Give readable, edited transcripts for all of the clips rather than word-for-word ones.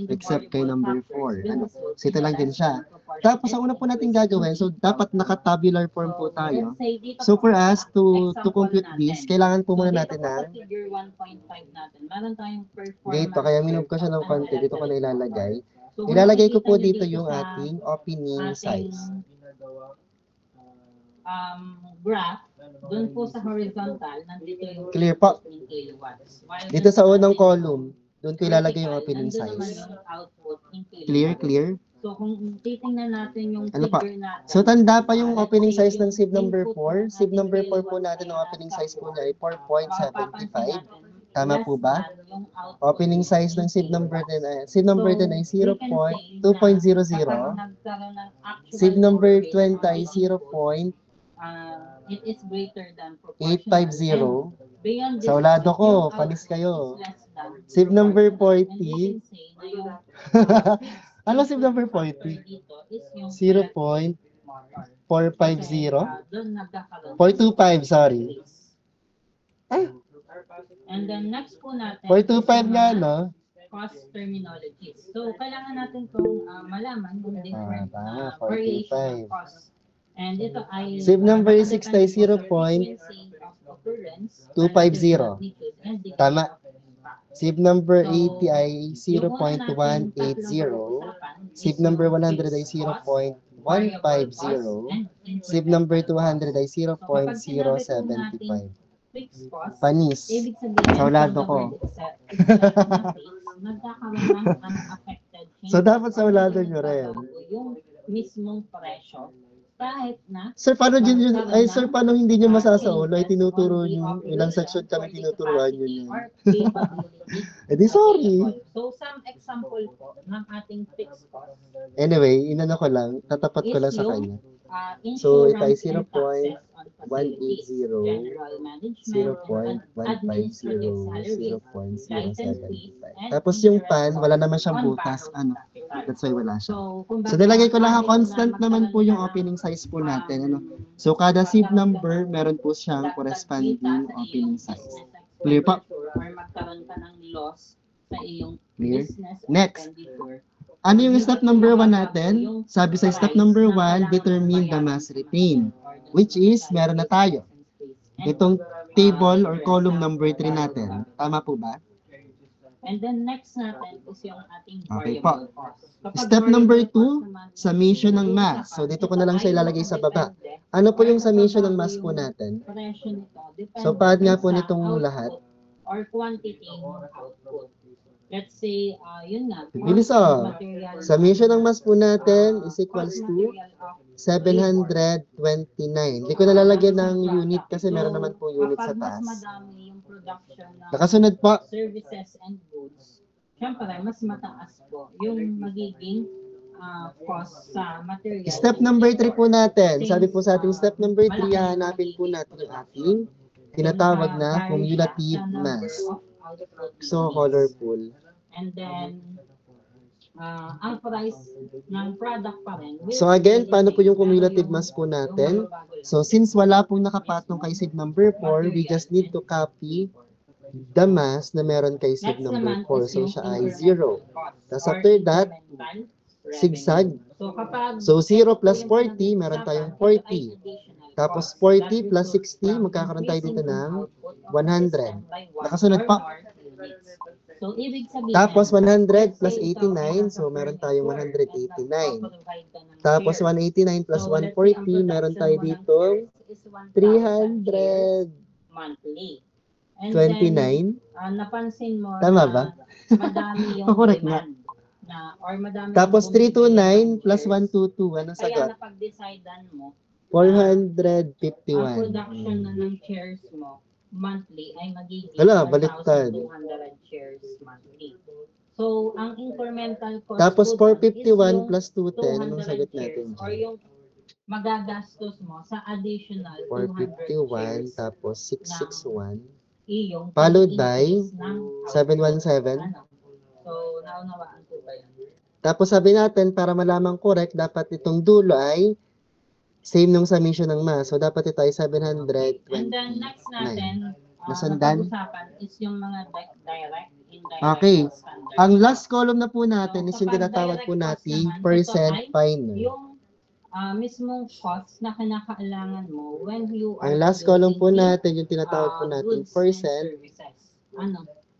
except kay number 4. Ano? So, ito lang din siya. Tapos, ang una po natin gagawin, so, dapat naka-tabular form po tayo. So, for us to compute this, kailangan po muna natin ng figure 1.5 natin. Meron tayong performance. dito, kaya minove ko siya ng konti. Dito ko na ilalagay. Ilalagay ko po dito yung ating opening size. Graph, dun po sa horizontal, nandito yung Clear po. in kilowatts. While Dito sa unang column, doon ko ilalagay yung opening nandun naman size. yung output in kilowatts. Clear, clear. So kung titingnan natin yung Ano pa? figure natin. So, tanda pa yung opening size ng sieve number 4. Sieve number 4 po natin, ang opening size po niya ay 4.75. Tama po ba? Opening size ng sieve number 10 ay, sieve number 10 ay 2.00. Sieve number 20 ay 0. It is greater than 850. Beyond this, Sa ulado ko, yung panis kayo. output is less than. Sieve number And you 40. can say na yung Ano sieve number 40? dito is yung 0.450. doon nagkakaroon. 425, sorry. Ay, And then next po natin 425 nga, no? cost terminologies. So kailangan natin kung malaman yung different tama, variation 45. of cost. And ito ay Sieve number 60 ay 0.250. Tama. Sieve number 80 ay 0.180. Sieve number 100 ay 0.150. Sieve number 200 ay 0.075. Fixed cost, Panis. ibig sabihin Sa ulado ko. nagkakaroon ng unaffected change. So, dapat sa ulado nyo rin. Yung mismong presyo kahit na Sir, paano yun? Ay, sir, paano hindi nyo masasaulo? Ay, tinuturo nyo. Ilang section kami tinuturuan nyo yun. Eh, di sorry. So, some example po ng ating fixed cost. Anyway, inano ko lang. Tatapat ko lang sa kanya. So, ito ay 0.180, 0.150, 0.075. Tapos yung pan, wala naman siyang butas. Ano? That's why wala siya. So, nilagay ko lang ha, constant naman po yung opening size po natin. Ano? So, kada sieve number, meron po siyang corresponding opening size. Clear po? Or magkaroon ka ng loss sa iyong Clear? business Next. expenditure. Ano yung step number 1 natin? Sabi sa step number 1, determine the mass retained. Which is, meron na tayo. Itong table or column number 3 natin. Tama po ba? And then next natin is yung ating Okay variable po. cost. Kapag Step number variable 2, cost naman, summation ng mass. So, dito ko na lang siya ilalagay sa baba. Ano po yung summation ng mass po natin? presyo nito, depende So, pad nga po sa nitong output lahat. or quantity ng output. Let's say, yun nga. Bilis material- Summation ng mass po natin is equals cost to material of 729. Hindi ko nalalagyan ng unit kasi meron naman po unit sa kapag mas taas. madami yung production ng Nakasunod po. services and goods, syempre, mas mataas po yung magiging cost sa material. Step number 3 po natin. Sabi po sa ating step number 3, hahanapin po natin yung ating tinatawag na cumulative mass. So, colorful. And then, ang price ng product pa rin. So again, paano po yung cumulative mass po natin? So since wala pong nakapatong kay sieve number 4, we just need to copy the mass na meron kay sieve number 4. So siya ay 0. Tapos after that, zigzag. So 0 plus 40, meron tayong 40. Tapos 40 plus 60, magkakaroon tayo dito ng 100. Nakasunod pa. So, ibig sabihin, Tapos 100 plus 89, so meron tayong 189. Tapos 189 plus 140, meron tayo dito 329. monthly. And then, napansin mo Tama na ba? madami yung Correct nga. demand na, or madami Tapos yung 329 plus 122, anong kaya sagot? napag-decidean mo, 451. ang production na ng shares mo monthly ay magiging Wala, baliktad. 1,200 shares monthly. So, ang incremental cost Tapos po dun is 451 yung plus 210, anong 200 sagot shares natin or dyan? yung magagastos mo sa additional 200 shares 451 tapos 661 iyong followed by increase ng 717. ano. So, naunawaan ko ba yan? Tapos sabi natin, para malamang correct, dapat itong dulo ay same nung summation ng mass. So, dapat ito ay 729. And then, next natin, Nasundan? pag-usapan is yung mga direct, indirect Okay. cost standard. Ang last column na po natin is yung kapag tinatawag direct po cost nating naman, percent ito ay finer. yung mismong cost na kinakailangan mo when you are Ang last column po producing natin yung tinatawag po nating goods and percent services.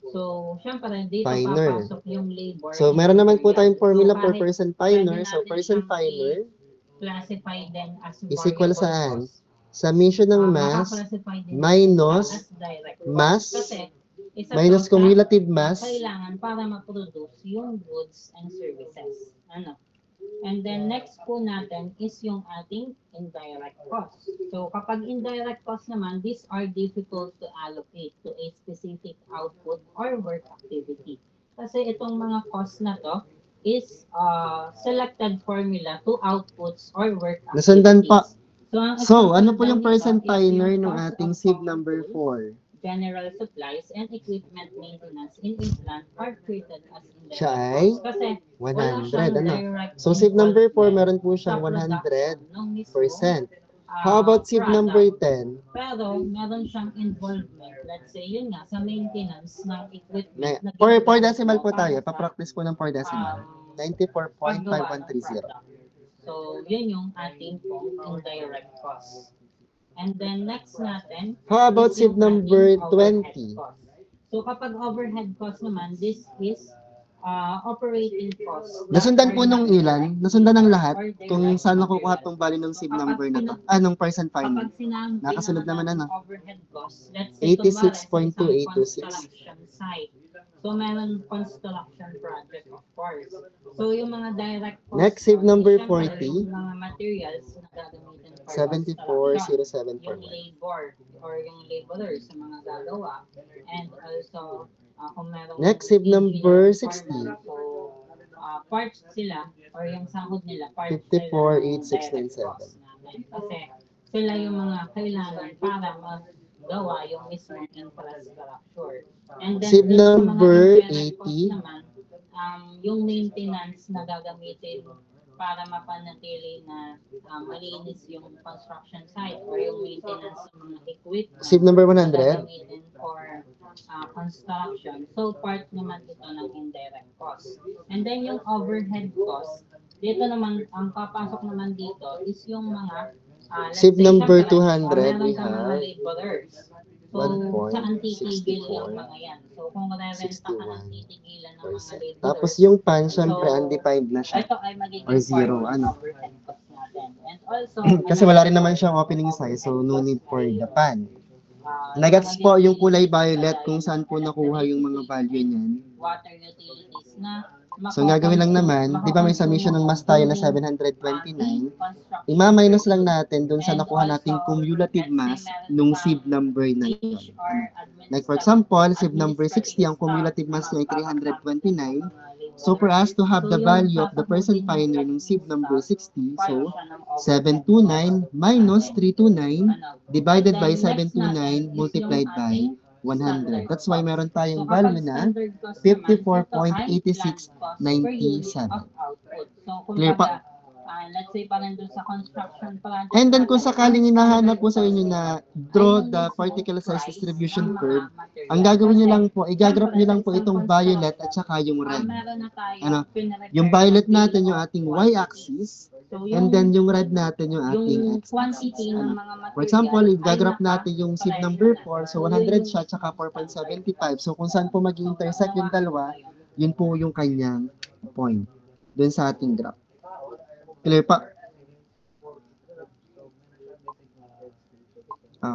So, syempre, dito finer. papasok yung labor. So, and meron naman po material. tayong formula So, for kahit percent pwede finer. So, natin percent siyang finer i-classify din as is equal variable saan? cost. Summation ng mass Makaklasify din minus as direct cost. mass Kasi, isa minus to sa cumulative mass. kailangan para ma-produce yung goods and services. And then next po natin is yung ating indirect cost. So kapag indirect cost naman, these are difficult to allocate to a specific output or work activity. Kasi itong mga cost na to is selected formula to outputs or work activities. Nasundan pa. ang So, ano po example yung nito percent is finer yung ng cost ating of SIB number 4? general supplies and equipment maintenance in a plant are treated as indirect Siya ay costs. Kasi 100, ano? So, SIB number 4, meron po siyang 100%. How about SIB number 10? Pero meron siyang involvement. Let's say, yun nga, sa maintenance ng equipment. na 4 ginagamit decimal mo po tayo. para sa, Pa-practice po ng 4 decimal. paggawa ng 94.5130. product. So, yun yung ating pong indirect cost. And then next natin, How about is SIB yung number ating overhead 20? cost. So kapag overhead cost naman, this is operating cost. Nasundan po nung ilan? Nasundan ng lahat? Kung saan nakukuha tong value ng SIB number na to? Anong percent finer? Kapag sinabi Nakasunod naman ano? overhead cost, let's say 86.2826. construction site. So meron construction project, of course. So yung mga direct cost, Next, SIB number syempre, 40. yung mga materials na gagamitin for 740741. yung labor or yung laborer sa mga gagawa. And also, kung meron Next, SIB number 60. So, parts sila or yung sahod nila, parts 548697. Kasi sila yung mga kailangan para magawa yung mismong infrastructure. And then, SIB dun sa mga number indirect cost 80. naman, yung maintenance na gagamitin para mapanatili na malinis yung construction site or yung maintenance ng mga equipment. SIB number na 100. gagamitin for construction. So, part naman ito ng indirect cost. And then, yung overhead cost, dito naman, ang papasok naman dito is yung mga SIB number 200, meron we kang mga have laborers. So, saan titigil yung mga yan? So, kung re-renta ka ng titigilan ng mga laborers. Tapos yung pan, syempre, undefined na siya. Ito ay magiging Or zero, part ng ano? overhead cost natin. And also, Kasi wala rin naman siyang opening size, so no need for the pan. Nagets po yung kulay violet kung saan po nakuha yung mga value niyan. Water utilities na So, ang gagawin lang naman, di ba may submission ng mass tayo na 729? Ima-minus lang natin dun sa nakuha nating cumulative mass nung SIB number na yun. Like for example, SIB number 60, ang cumulative mass niya ay 329. So, for us to have the value of the percent finer nung SIB number 60, so 729 minus 329 divided by 729 multiplied by 100. That's why meron tayong value na 54.8697. Clear pa? Let's say pa nandun sa construction project. And then kung sakaling hinahanap po sa inyo na draw the particle size distribution curve, ang gagawin nyo lang po, i-graph nyo lang po itong violet at saka yung red. Ano? Yung violet natin yung ating y-axis, and then yung red natin yung ating x-axis. Ano? For example, i-graph natin yung SIB number 4, so 100 siya, tsaka 4.75. So kung saan po mag-intersect yung dalawa, yun po yung kanyang point dun sa ating graph. Clear pa?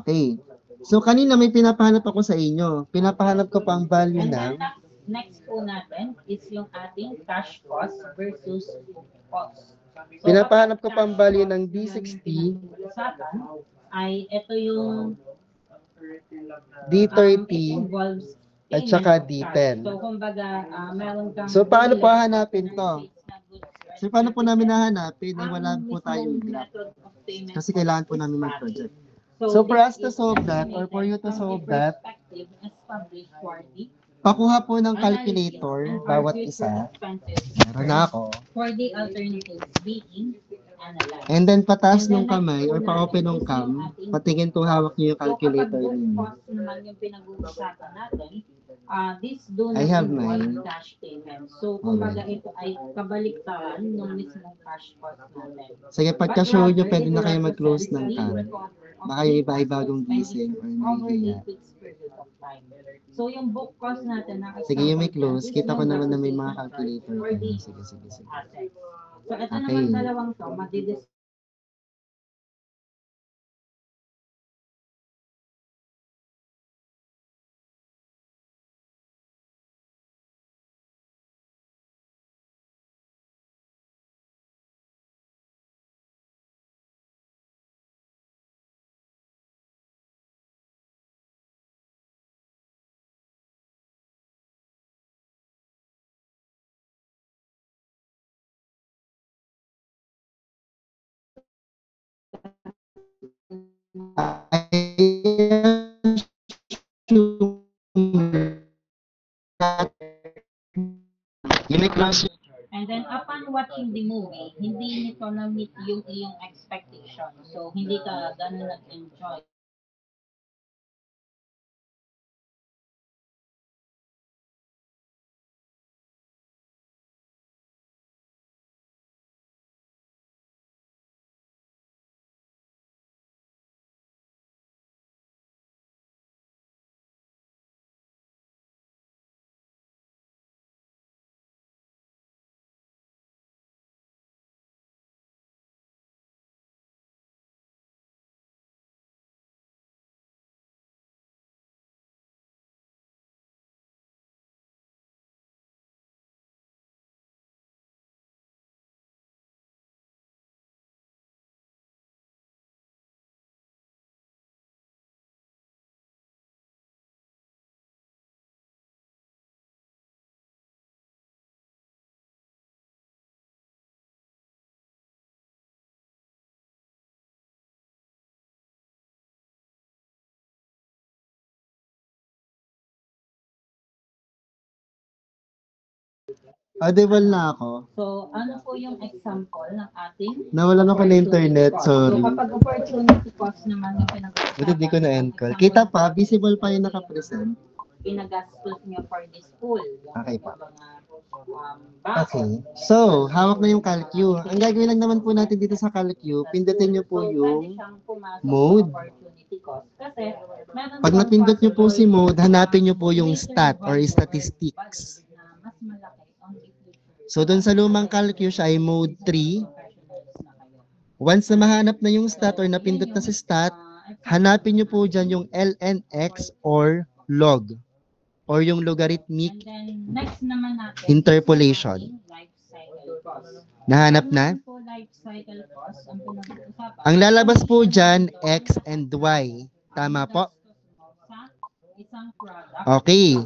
Okay. So, kanina may pinapahanap ako sa inyo. Pinapahanap ko pa ang value ng... Next po natin is yung ating cash cost versus cost. So, pinapahanap ko pa ang value ng D60 ay ito yung D30 at saka D10. So, kumbaga, meron kang... So, paano po hahanapin to? So, paano po namin hahanapin na wala po tayong graph? Kasi kailangan po namin mag-project. So, for us to solve that, or for you to solve that, pakuha po ng calculator, bawat isa. Meron na ako. For the alternatives being analyzed. And then, pataas ng kamay, or pa-open ng cam, patingin kung hawak niyo yung calculator ninyo. ninyo. Cost naman yung pinag-uusapan natin, This do I not have involve mine. cash payment. So, kumbaga ito ay kabaliktaran ng mismong cash cost natin. Sige, But pagka-show nyo, rather, pwede it na kayo mag-close represents ng the cam. recover of Baka yung the iba-ibagong assets gising or over a nahihiya. fixed period of time. So, yung book cost natin na Sige, yung may example close. dyan is Kita ko yung naman na may depreciation mga charge calculator for kayo. the Sige, sige, sige. assets. So, ito Okay. naman dalawang to, madidiscuss Yung may close. And then, upon watching the movie, hindi nito na-meet yung iyong expectation. So, hindi ka ganun nag-enjoy. Audible na ako. So, ano po yung example ng ating Nawalan ako ng internet, cost? sorry. So, kapag opportunity cost naman yung pinag-uusapan, Buti di ko na-end call. example Kita pa, natin, visible pa yung nakapresent. pinagastos nyo for the school. Okay pa. Mga, bago. Okay. So, hawak na yung CalQ. Ang gagawin lang naman po natin dito sa CalQ, pindutin nyo po So, pwede yung siyang pumasok sa mode. opportunity cost. Kasi, meron Pag pong napindot nyo po si possible mode, hanapin nyo po yung later stat or value statistics. value na mas malaki on the future. So, dun sa lumang CalQ siya ay mode 3. Once na mahanap na yung stat or napindot na si stat, hanapin nyo po dyan yung LNX or log or yung logarithmic And then, next naman natin, interpolation. is yung ating life cycle cost. Nahanap na? Ano po life cycle cost ang pinag-uusapan? Ang lalabas po dyan, X and Y. Tama po? Sa isang product. Okay.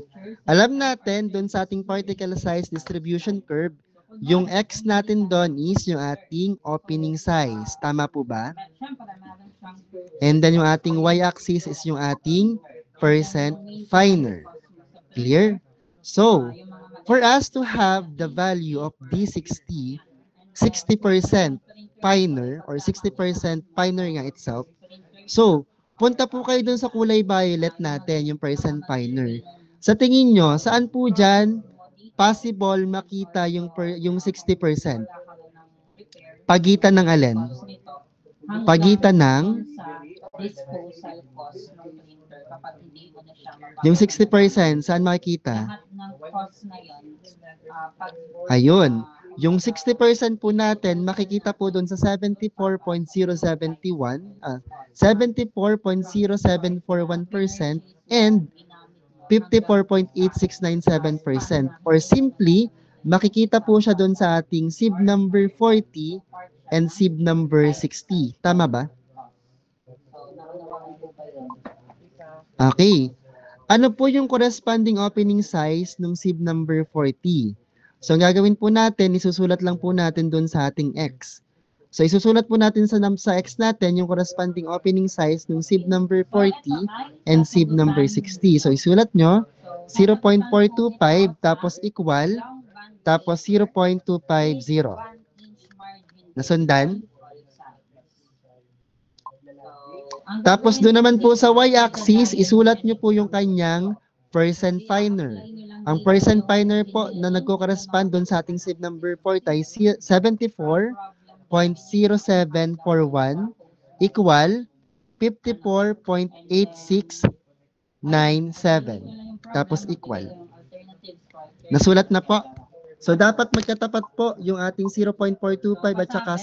Alam natin, dun sa ating particle size distribution curve, yung X natin doon is yung ating opening size. Tama po ba? Siyempre, meron siyang And then yung ating y-axis is yung ating percent finer. Clear? So, for us to have the value of D60, 60% finer or 60% finer nga itself. So, punta po kayo dun sa kulay violet natin, yung percent finer. Sa tingin nyo, saan po dyan possible makita yung 60%? Pagitan ng alin? Pagitan ng disposal cost ng printer kapag hindi mo na siya yung 60%, saan makikita? lahat ng cost na yun, pag Ayun. Yung 60% po natin, makikita po doon sa 74.0741% and 54.8697%. Or simply, makikita po siya doon sa ating SIB number 40 and SIB number 60. Tama ba? Okay. Ano po yung corresponding opening size ng SIB number 40? So, ang gagawin po natin, isusulat lang po natin doon sa ating X. So, isusulat po natin sa X natin yung corresponding opening size ng SIB number 40 and SIB number 60. So, isulat nyo 0.425 tapos equal tapos 0.250. Nasundan? Tapos doon naman po sa y-axis, isulat nyo po yung kanyang percent finer. Ang percent finer po na nagko-correspond doon sa ating SID number 4 ay 74.0741 equal 54.8697. Tapos equal. Nasulat na po. So, dapat magkatapat po yung ating 0.425 at saka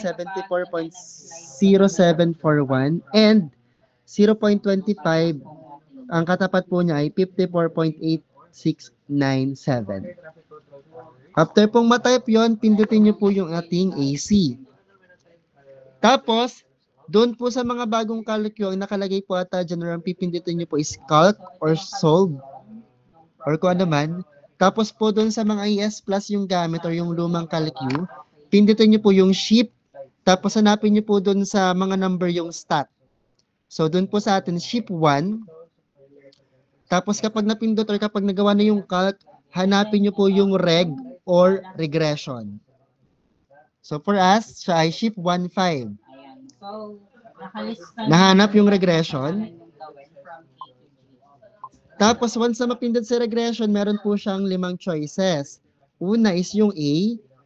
74.0741 and 0.25, ang katapat po niya ay 54.8697. After pong matype yon, pindutin niyo po yung ating AC. Tapos, doon po sa mga bagong calculus, ang nakalagay po ata dyan, ang pipindutin niyo po is calc or solve or kung ano man. Tapos po doon sa mga ES plus yung gamit or yung lumang calcu, pindutin niyo po yung shift. Tapos hanapin niyo po doon sa mga number yung stat. So doon po sa atin, shift 1. Tapos kapag napindot or kapag nagawa na yung calc, hanapin niyo po yung reg or regression. So for us, siya ay shift 1, 5. So, Nahanap yung regression. Tapos once na mapindot sa regression, meron po siyang 5 choices. Una is yung A,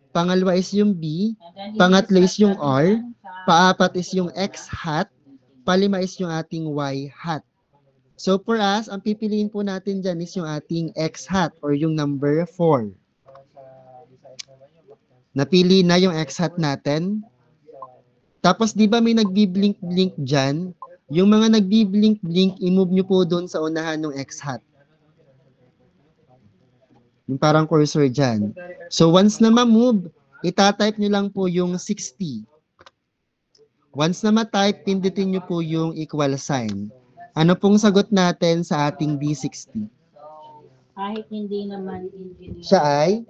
pangalawa is yung B, pangatlo is yung R, paapat is yung X hat, palima is yung ating Y hat. So for us, ang pipiliin po natin dyan is yung ating X hat or yung number 4. Napili na yung X hat natin. Tapos di ba may nagbi-blink-blink dyan? Yung mga nagbi-blink-blink, i-move nyo po doon sa unahan ng X hat. Yung parang cursor dyan. So once na ma-move, itatype nyo lang po yung 60. Once na ma-type, pindutin nyo po yung equal sign. Ano pong sagot natin sa ating B60? kahit hindi naman engineer. Siya ay?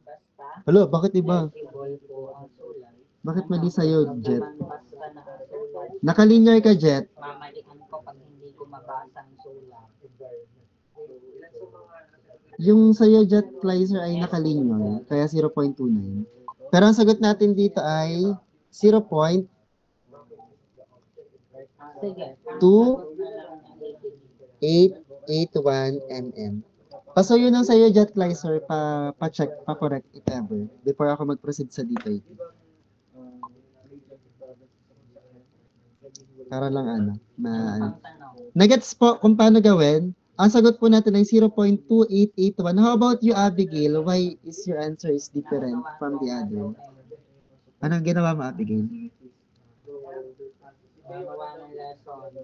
Basta, Hello, bakit iba? flexible po ang sulay. Bakit mali sa'yo, Jet? Basta na ang sulay. Nakalinear ka, Jet? Mamalian ko pag hindi ko mabasa ang sulay. Yung sa'yo, Jet Placer ay nakalinear, kaya 0.29. Pero ang sagot natin dito ay 0.281 Sige. mm. Paso yun ang sa'yo, Jet Placer, pa-check, pa-correct if ever, before ako mag-proceed sa detail. Para lang Nagets po kung paano gawin. Ang sagot po natin ay 0.2881. How about you, Abigail? Why is your answer is different from the other? Anong ginawa mo, Abigail? Gumawa ng lesson.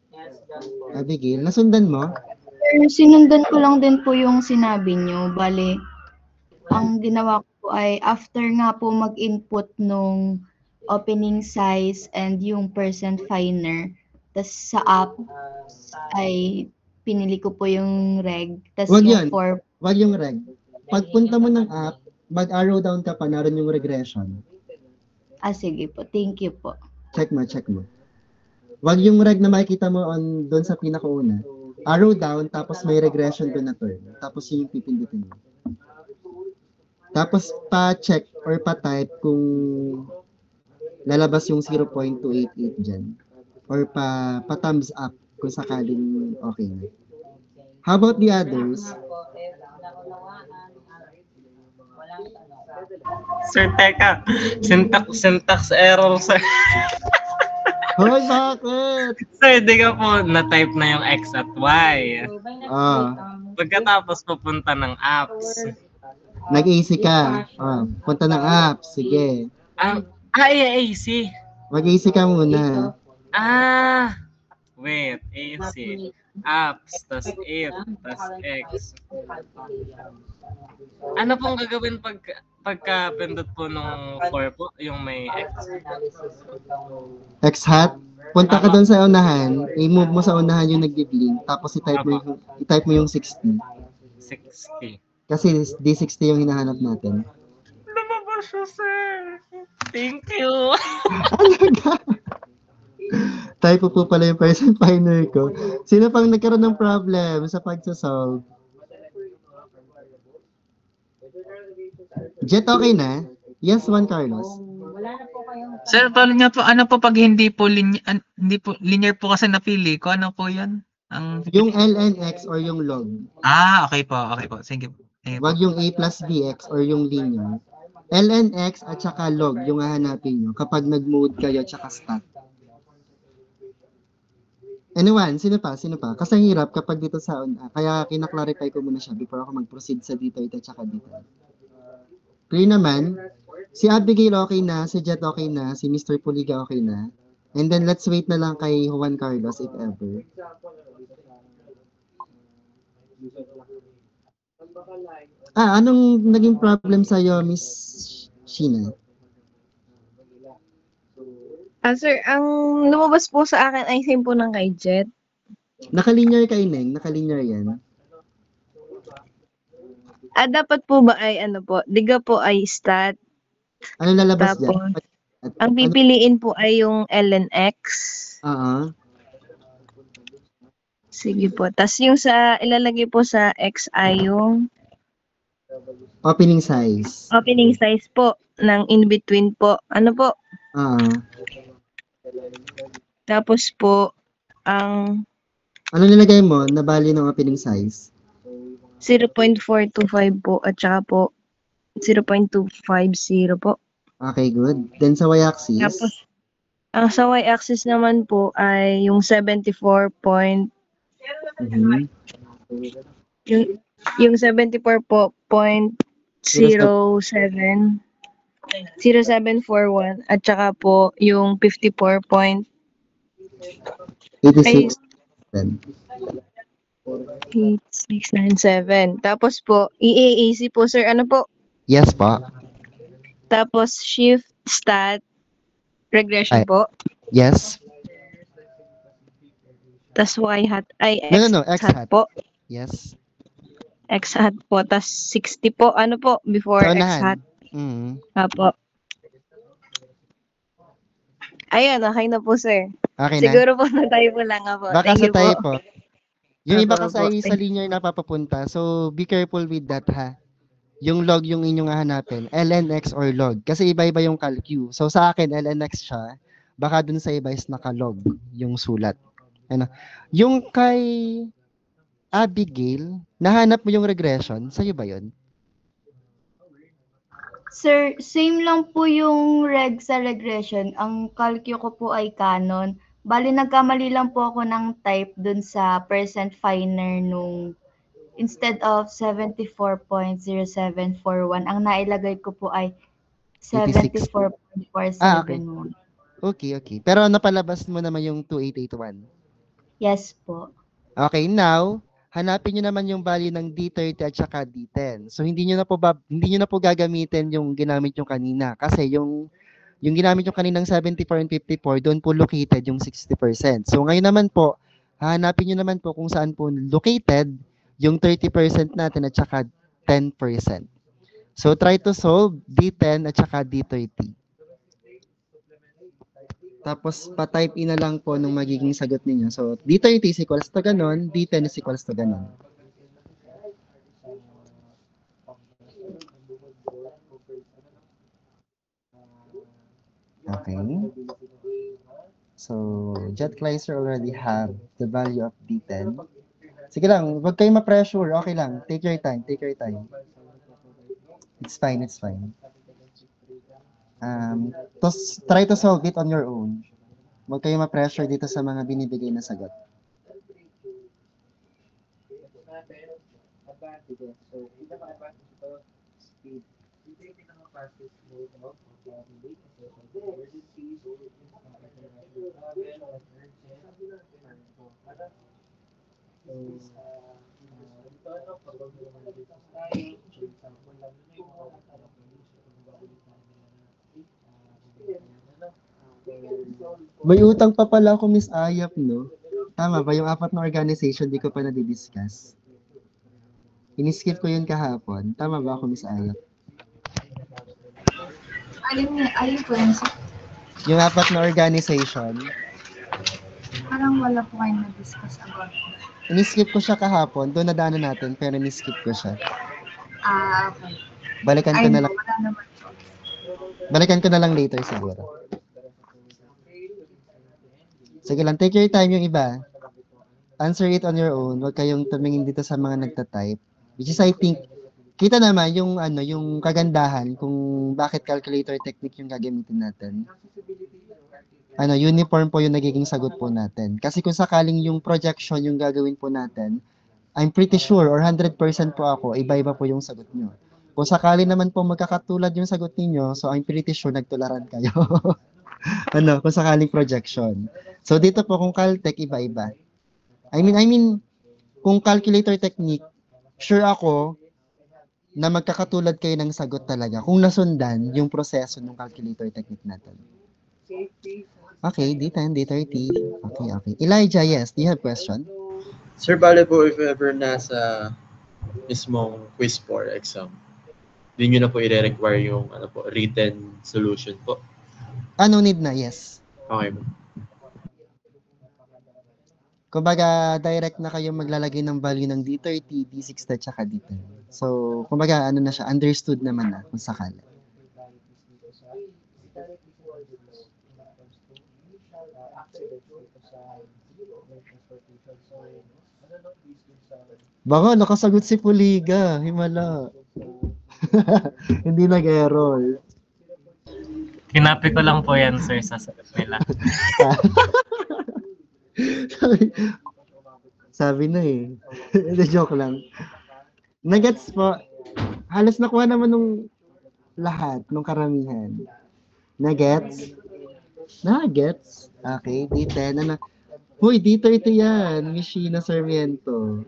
Yes, done po. Abigail, nasundan mo? Sinundan ko lang din po yung sinabi nyo. Bale, ang ginawa ko ay after nga po mag-input nung opening size and yung percent finer, tas sa app ay pinili ko po yung reg. Tas Wag yung yan. for Wag yung reg. Pagpunta mo ng app, mag-arrow down ka pa, naroon yung regression. sige po. Thank you po. Check mo. Wag yung reg na makikita mo doon sa pinakauna. Arrow down, tapos may regression doon na term. Tapos yun yung pipindutin mo. Tapos pa-check or pa-type kung lalabas yung 0.288 dyan. Or pa-thumbs up kung sakaling okay na. How about the others? Sir, teka. Syntax error, sir. Hoy, bakit? Sir, di ka po na-type na yung X at Y. Pagkatapos pupunta ng apps. Nag-AC ka. Punta ng apps. Sige. AC. Mag-AC ka muna. Wait, AC. Apps, tas 8, tas X. Ano pong gagawin pagka pindot po nung 4 po, yung may X? X hat. Punta ka doon sa unahan. I-move mo sa unahan yung nagbi-blink. Tapos i-type mo yung 60. 60. Kasi D60 yung hinahanap natin. Lumabas siya, sir. Thank you. Type po pala yung percent finer ko. Sino pang nagkaroon ng problem sa pagsasolve? Jet, okay na? Yes, Juan Carlos. Wala na po kayong... Sir, paano nga po, ano po pag hindi po linear po kasi napili ko, ano po yun? Yung lnx or yung log. Okay po. Okay po. Sige po. Sige po. Wag yung a plus bx or yung linear. lnx at saka log yung hahanapin nyo kapag nag-mode kayo at saka stat. Anyone, sino pa? Kasi ang hirap kapag dito sa kaya kinaklarify ko muna siya before ako mag-proceed sa dito at saka dito. Clear naman, si Abigail okay na, si Jet okay na, si Mr. Puliga okay na. And then let's wait na lang kay Juan Carlos if ever. Anong naging problem sa'yo, Miss Sheena? Sir, ang lumabas po sa akin ay same po ng kay Jet. Nakalinear kay Neng, nakalinear yan. Dapat po ba ay ano po, diga po ay stat. Ano lalabas Tapos, dyan? ang pipiliin po ay yung LNX. Sige po. Tapos yung ilalagay po sa XI yung Opening size. opening size po ng in-between po. Ano po? Tapos po, ang Ano nilagay mo na bali ng opening size? 0.425 po at saka po 0.250 po. Okay, good. Then sa y-axis? Tapos, ang sa y-axis naman po ay yung 74. Yung 74 po, 0741 at saka po yung 54 86. 8697. Tapos po, EAAC po, sir. Ano po? Yes po. Tapos, shift, stat, regression Ay. po. Yes. Tapos, y hat, ay, No, x X hat. hat po. Yes. X hat po. Tapos, 60 po. Ano po? Before Sa x unahan. hat. Mm. Apo. Ayun, okay na po, sir. Okay na. Siguro po na tayo po lang po. Baka Thank sa you tayo po. po. Yung iba Apo, kasi apo. ay sa linear na papapunta. So, be careful with that ha. Yung log yung inyong hahanapin. LNX or log. Kasi iba-iba yung calcu. So, sa akin, LNX siya. Baka dun sa iba is nakalog yung sulat. Ano? Yung kay Abigail, nahanap mo yung regression. Sa'yo ba yun? Sir, same lang po yung reg sa regression. Ang calcu ko po ay canon. Bali, nagkamali lang po ako ng type dun sa percent finer nung instead of 74.0741, ang nailagay ko po ay 74.471. Okay. Pero napalabas mo naman yung 2881. Yes po. Okay, now, hanapin nyo naman yung value ng D30 at saka D10. So, hindi nyo na po gagamitin yung ginamit nyo kanina. Kasi yung ginamit nyo kaninang 74 and 54, doon po located yung 60%. So, ngayon naman po, hanapin nyo naman po kung saan po located yung 30% natin at saka 10%. So, try to solve D10 at saka D30. Tapos, pa-type in na lang po nung magiging sagot ninyo. So, D30 is equals to ganon, D10 is equals to ganon. Okay. So, Jet Kleiser already have the value of D10. Sige lang, wag kayo ma-pressure. Okay lang. Take your time. It's fine. Try to solve it on your own. Huwag kayo ma-pressure dito sa mga binibigay na sagot. May utang pa pala ako, Miss Ayap, no? Tama ba? Yung 4 na organization, di ko pa nadidiscuss. Iniskip ko yun kahapon. Tama ba ako, Miss Ayap? Alin po yun? Yung 4 na organization, Parang wala po kayo na-discuss about. iniskip ko siya kahapon. Doon nadaanan natin, pero iniskip ko siya. Okay. Balikan ko na lang. Wala naman po. Balikan ko na lang later siguro. Sige lang, take your time yung iba. answer it on your own. Huwag kayong tumingin dito sa mga nagta-type. Which is, I think, kita naman yung yung kagandahan kung bakit calculator technique yung gagamitin natin. Uniform po yung nagiging sagot po natin. Kasi kung sakaling yung projection yung gagawin po natin, I'm pretty sure or 100% po ako, iba-iba po yung sagot nyo. Kung sakali naman po magkakatulad yung sagot ninyo, so I'm pretty sure nagtularan kayo. Kung sakaling projection. So dito po kung Caltech, iba-iba. I mean, kung calculator technique, sure ako na magkakatulad kayo ng sagot talaga kung nasundan yung proseso ng calculator technique natin. Okay, D10, D30. Okay. Elijah, yes. Do you have question? Sir, bale po if ever nasa mismong quiz for exam, hindi nyo na po i-require yung written solution po. No need na, yes. Okay po. Kumbaga, direct na kayo maglalagay ng value ng D30, D60, at saka D10. So, kumbaga, na siya, understood naman na kung sakali. Baka nakasagot si Puliga, himala. Hindi nag-error. Kinapi ko lang po yan, sir, sa sagot nila. Sabi na eh. Joke lang. Nagets po. Halos nakuha naman nung lahat, nung karamihan. Nagets? Nagets? Okay, D10. Huy, D30 yan. Mishina Sarmiento.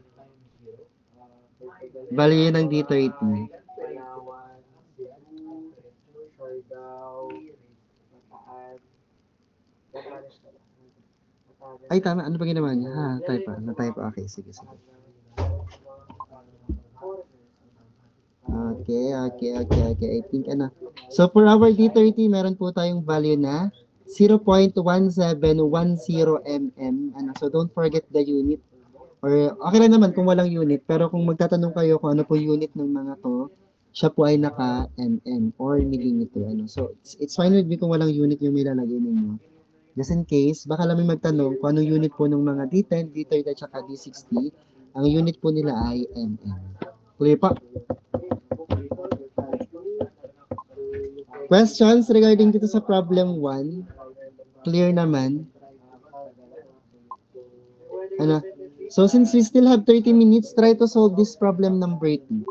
Bali yun ang D30. Ay, tama. Ano ba ginawa niya? Type. Okay, sige. Okay. I think So, for our D30, meron po tayong value na 0.1710 mm. So, don't forget the unit. Or, okay lang naman kung walang unit. Pero kung magtatanong kayo kung ano po unit ng mga to, siya po ay naka-mm or millimeter. So, it's fine with me kung walang unit yung nilalagay ninyo. Just in case, baka lang may magtanong kung anong unit po ng mga D10, D30, at saka D60. Ang unit po nila ay mm. Tuloy pa. Questions regarding dito sa problem 1? Clear naman? So, since we still have 30 minutes, try to solve this problem number 2.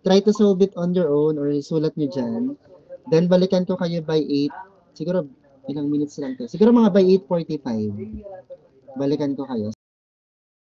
Try to solve it on your own or isulat nyo dyan. Then, balikan ko kayo by 8. Siguro, ilang minutes lang to. Siguro mga by 8:45. Balikan ko kayo.